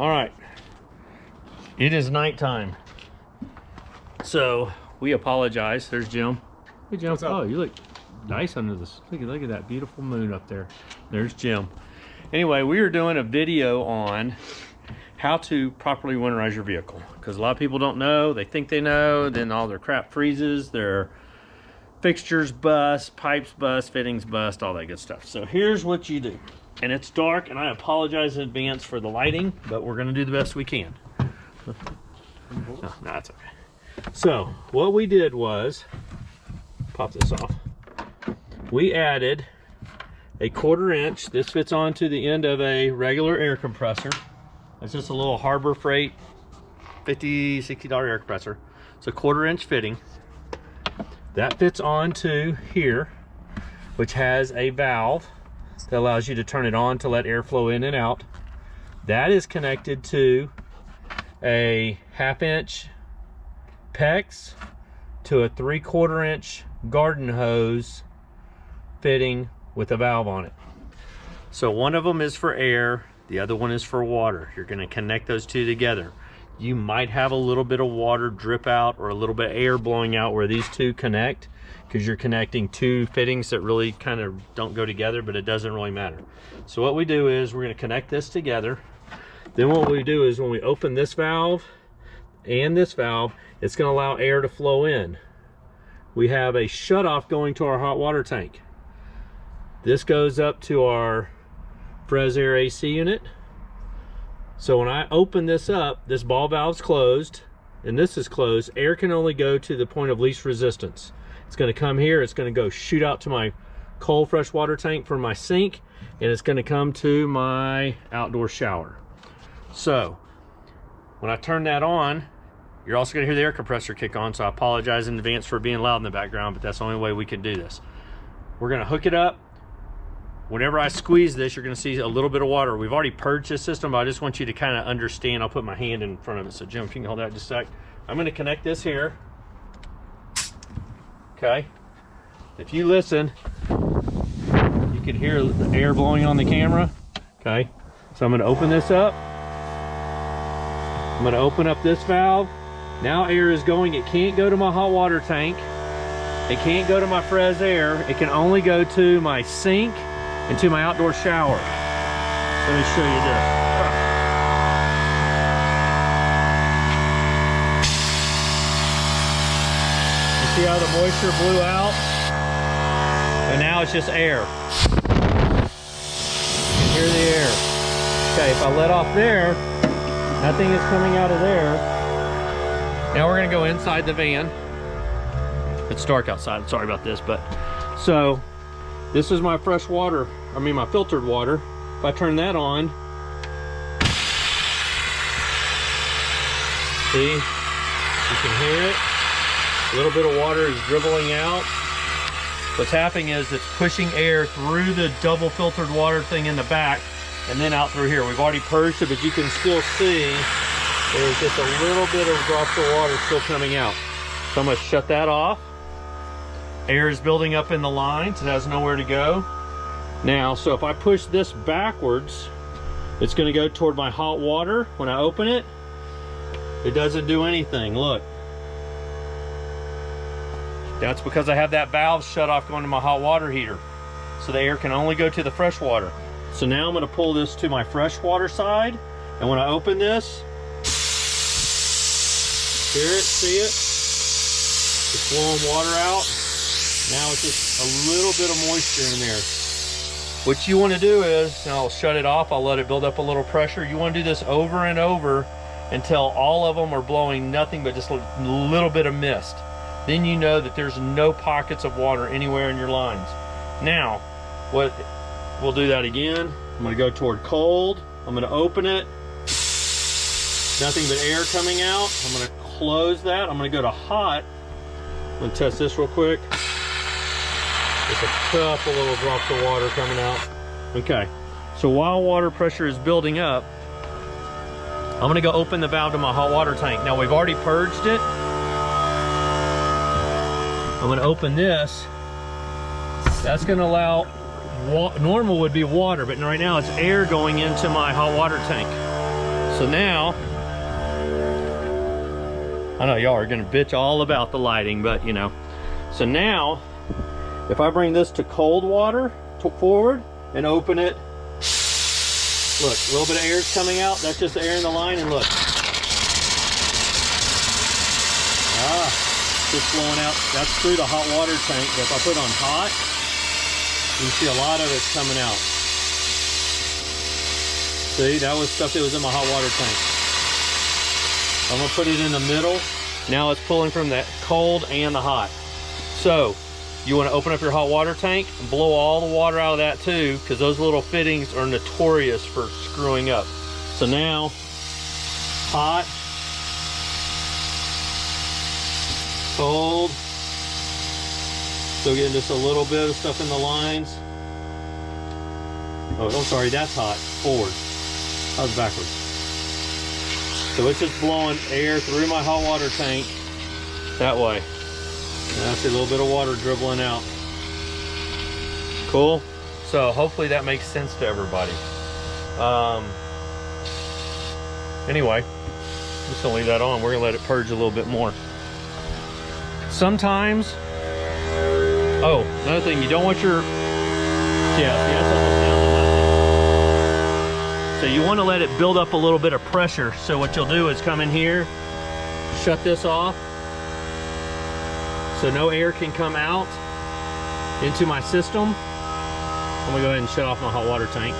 All right, it is nighttime, so we apologize. There's Jim. Hey Jim. Oh, you look nice under this. Look at that beautiful moon up there. There's Jim. Anyway, we are doing a video on how to properly winterize your vehicle, because a lot of people don't know. They think they know, then all their crap freezes, their fixtures bust, pipes bust, fittings bust, all that good stuff. So here's what you do. And it's dark, and I apologize in advance for the lighting, but we're gonna do the best we can. No, that's okay. So what we did was, pop this off. We added a 1/4 inch. This fits onto the end of a regular air compressor. It's just a little Harbor Freight $50, $60 air compressor. It's a 1/4 inch fitting. That fits onto here, which has a valve that allows you to turn it on to let air flow in and out. That is connected to a 1/2 inch PEX to a 3/4 inch garden hose fitting with a valve on it. So one of them is for air, the other one is for water. You're going to connect those two together. You might have a little bit of water drip out or a little bit of air blowing out where these two connect, because you're connecting two fittings that really kind of don't go together, but it doesn't really matter. So what we do is we're going to connect this together. Then what we do is when we open this valve and this valve, it's going to allow air to flow in. We have a shutoff going to our hot water tank. This goes up to our Winterize Air AC unit. So when I open this up, this ball valve's closed and this is closed. Air can only go to the point of least resistance. It's going to come here, it's going to go shoot out to my cold fresh water tank for my sink, and it's going to come to my outdoor shower. So when I turn that on, you're also going to hear the air compressor kick on, so I apologize in advance for being loud in the background, but that's the only way we can do this. We're going to hook it up. Whenever I squeeze this, you're going to see a little bit of water. We've already purged this system, but I just want you to kind of understand. I'll put my hand in front of it. So Jim, if you can hold that just a sec. I'm going to connect this here. Okay. If you listen, you can hear the air blowing on the camera. Okay. So I'm going to open this up. I'm going to open up this valve. Now air is going. It can't go to my hot water tank. It can't go to my Winterize Air. It can only go to my sink and to my outdoor shower. Let me show you this. You see how the moisture blew out? And now it's just air. You can hear the air. Okay, if I let off there, nothing is coming out of there. Now we're gonna go inside the van. It's dark outside, sorry about this, but so this is my fresh water, my filtered water. If I turn that on, see, you can hear it. A little bit of water is dribbling out. What's happening is it's pushing air through the double filtered water thing in the back and then out through here. We've already purged it, but you can still see there's just a little bit of drops of water still coming out. So I'm gonna shut that off. Air is building up in the lines. It has nowhere to go. Now, so if I push this backwards, it's going to go toward my hot water. When I open it, it doesn't do anything. Look. That's because I have that valve shut off going to my hot water heater. So the air can only go to the fresh water. So now I'm going to pull this to my fresh water side. And when I open this, hear it, see it? It's blowing water out. Now it's just a little bit of moisture in there. What you want to do is, and I'll shut it off, I'll let it build up a little pressure. You want to do this over and over until all of them are blowing nothing but just a little bit of mist. Then you know that there's no pockets of water anywhere in your lines. Now, we'll do that again. I'm going to go toward cold. I'm going to open it. Nothing but air coming out. I'm going to close that. I'm going to go to hot. I'm going to test this real quick. Just a couple little drops of water coming out. Okay, so while water pressure is building up, I'm gonna go open the valve to my hot water tank. Now we've already purged it. I'm gonna open this. That's gonna allow, normal would be water, but right now it's air going into my hot water tank. So now, I know y'all are gonna bitch all about the lighting, but you know. So now, if I bring this to cold water, forward, and open it, look, a little bit of air is coming out. That's just the air in the line, and look. Just flowing out. That's through the hot water tank. But if I put on hot, you can see a lot of it's coming out. See, that was stuff that was in my hot water tank. I'm gonna put it in the middle. Now it's pulling from the cold and the hot. So you want to open up your hot water tank and blow all the water out of that too, because those little fittings are notorious for screwing up. So now, hot, cold, still getting just a little bit of stuff in the lines. Oh, I'm sorry, that's hot, forward. That was backwards. So it's just blowing air through my hot water tank that way. And I see a little bit of water dribbling out. Cool. So hopefully that makes sense to everybody. Anyway, I'm just gonna leave that on. We're gonna let it purge a little bit more. Sometimes, oh, another thing, you don't want your, yeah, see, that's almost down to nothing. So you want to let it build up a little bit of pressure. So what you'll do is come in here, shut this off, so no air can come out into my system. I'm gonna go ahead and shut off my hot water tank.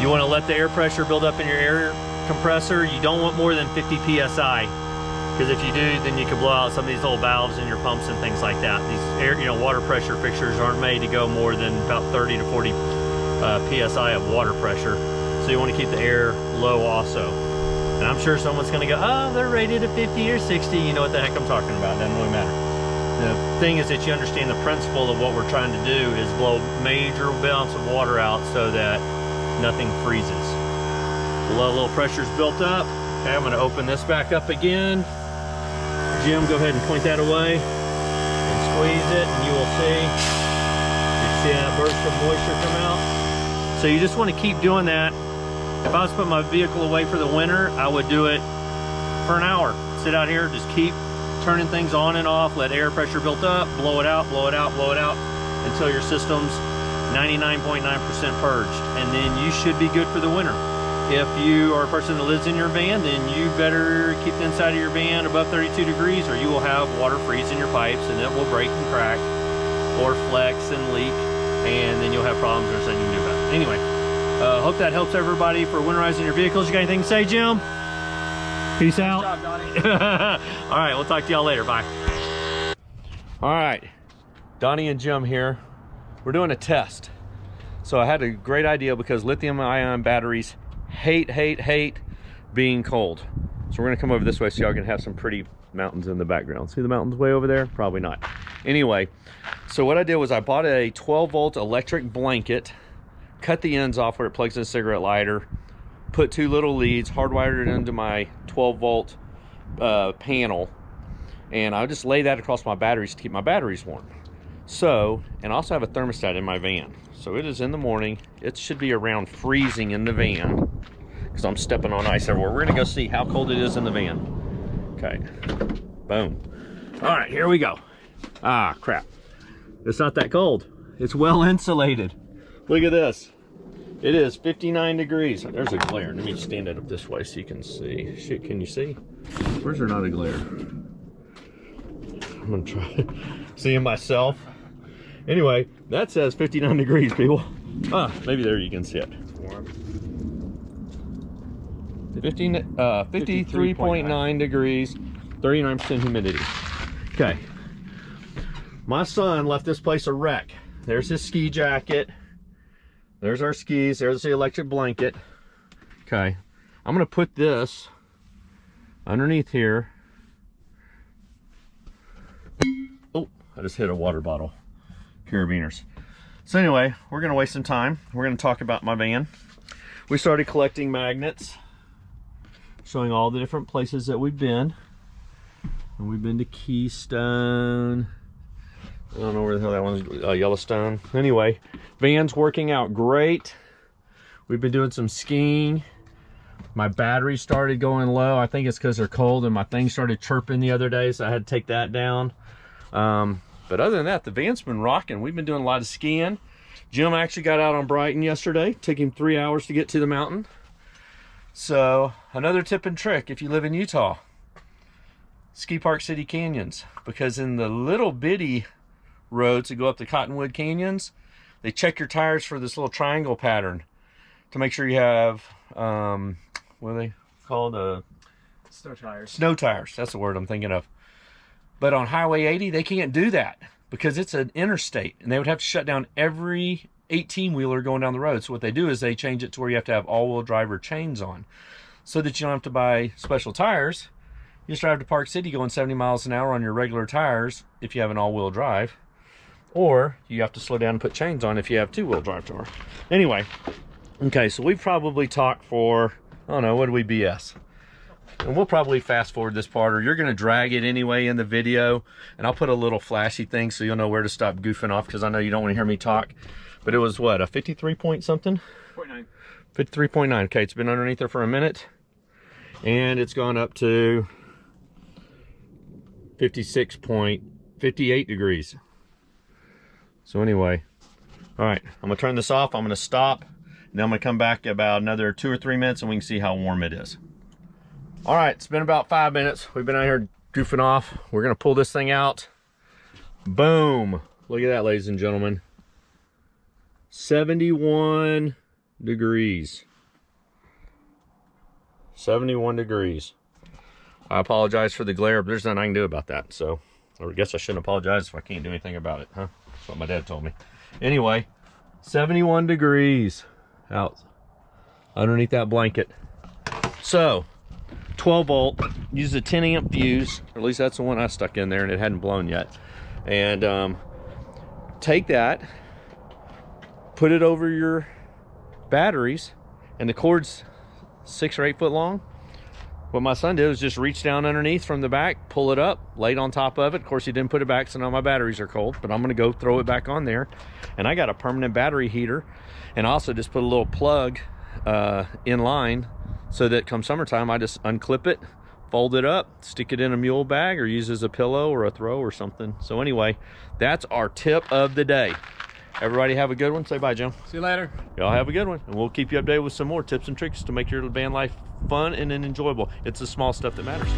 You want to let the air pressure build up in your air compressor. You don't want more than 50 psi. Because if you do, then you can blow out some of these old valves in your pumps and things like that. These air, water pressure fixtures aren't made to go more than about 30 to 40 psi of water pressure. So you want to keep the air low also. And I'm sure someone's going to go, oh, they're rated at 50 or 60. You know what the heck I'm talking about. It doesn't really matter. The thing is that you understand the principle of what we're trying to do is blow major amounts of water out so that nothing freezes. A little pressure's built up. Okay, I'm going to open this back up again. Jim, go ahead and point that away and squeeze it, and you will see. You see that burst of moisture come out. So you just want to keep doing that. If I was to put my vehicle away for the winter, I would do it for an hour. Sit out here, just keep turning things on and off, let air pressure build up, blow it out, blow it out, blow it out, until your system's 99.9% purged. And then you should be good for the winter. If you are a person that lives in your van, then you better keep the inside of your van above 32 degrees, or you will have water freeze in your pipes, and it will break and crack, or flex and leak, and then you'll have problems. There's nothing you can do about it. Anyway, hope that helps everybody for winterizing your vehicles. You got anything to say, Jim? Peace out. Good job, Donnie. All right, we'll talk to y'all later. Bye. All right, Donnie and Jim here. We're doing a test. So I had a great idea because lithium-ion batteries hate being cold. So we're gonna come over this way so y'all can have some pretty mountains in the background. See the mountains way over there? Probably not. Anyway, so what I did was I bought a 12-volt electric blanket, cut the ends off where it plugs in a cigarette lighter, put two little leads, hardwired it into my 12-volt panel, and I just lay that across my batteries to keep my batteries warm. So, and I also have a thermostat in my van. So it is in the morning. It should be around freezing in the van because I'm stepping on ice everywhere. We're gonna go see how cold it is in the van. Okay, boom. All right, here we go. Ah, crap. It's not that cold. It's well insulated. Look at this. It is 59 degrees. There's a glare. Let me stand it up this way so you can see. Shit, can you see? Where's there not a glare? I'm gonna try seeing myself. Anyway, that says 59 degrees, people. Ah, maybe there you can see it. 53.9 degrees, 39% humidity. Okay. My son left this place a wreck. There's his ski jacket. There's our skis. There's the electric blanket. Okay. I'm going to put this underneath here. Oh, I just hit a water bottle. Carabiners. So anyway, we're going to waste some time. We're going to talk about my van. We started collecting magnets, showing all the different places that we've been. And we've been to Keystone. I don't know where the hell that one's, Yellowstone. Anyway, van's working out great. We've been doing some skiing. My battery started going low. I think it's because they're cold, and my thing started chirping the other day, so I had to take that down. But other than that, the van's been rocking. We've been doing a lot of skiing. Jim actually got out on Brighton yesterday. Took him 3 hours to get to the mountain. So another tip and trick if you live in Utah, ski park city canyons, because in the little bitty roads that go up the Cottonwood Canyons, they check your tires for this little triangle pattern to make sure you have what are they called? Snow tires. Snow tires, that's the word I'm thinking of. But on Highway 80, they can't do that because it's an interstate, and they would have to shut down every 18-wheeler going down the road. So what they do is they change it to where you have to have all-wheel drive or chains on, so that you don't have to buy special tires. You just drive to Park City going 70 miles an hour on your regular tires if you have an all-wheel drive, or you have to slow down and put chains on if you have two-wheel drive tour. Anyway, okay, so we've probably talked for, I don't know, what do we BS? And we'll probably fast forward this part, or you're going to drag it anyway in the video, and I'll put a little flashy thing so you'll know where to stop goofing off, because I know you don't want to hear me talk. But it was what, a 53 point something? 53.9. Okay, it's been underneath there for a minute, and it's gone up to 56.58 degrees. So anyway, all right, I'm gonna turn this off. I'm gonna stop, and then I'm gonna come back about another 2 or 3 minutes, and we can see how warm it is. All right, it's been about 5 minutes. We've been out here goofing off. We're gonna pull this thing out. Boom! Look at that, ladies and gentlemen. 71 degrees. 71 degrees. I apologize for the glare, but there's nothing I can do about that. So I guess I shouldn't apologize if I can't do anything about it, huh? That's what my dad told me. Anyway, 71 degrees out underneath that blanket. So 12 volt, use a 10 amp fuse, or at least that's the one I stuck in there, and it hadn't blown yet. And take that, put it over your batteries, and the cord's 6 or 8 foot long. What my son did was just reach down underneath from the back, pull it up, lay it on top of it. Of course, he didn't put it back, so now my batteries are cold, but I'm gonna go throw it back on there. And I got a permanent battery heater, and also just put a little plug in line, so that come summertime, I just unclip it, fold it up, stick it in a mule bag, or use as a pillow or a throw or something. So anyway, that's our tip of the day. Everybody have a good one. Say bye, Jim. See you later. Y'all have a good one, and we'll keep you updated with some more tips and tricks to make your van life fun and enjoyable. It's the small stuff that matters.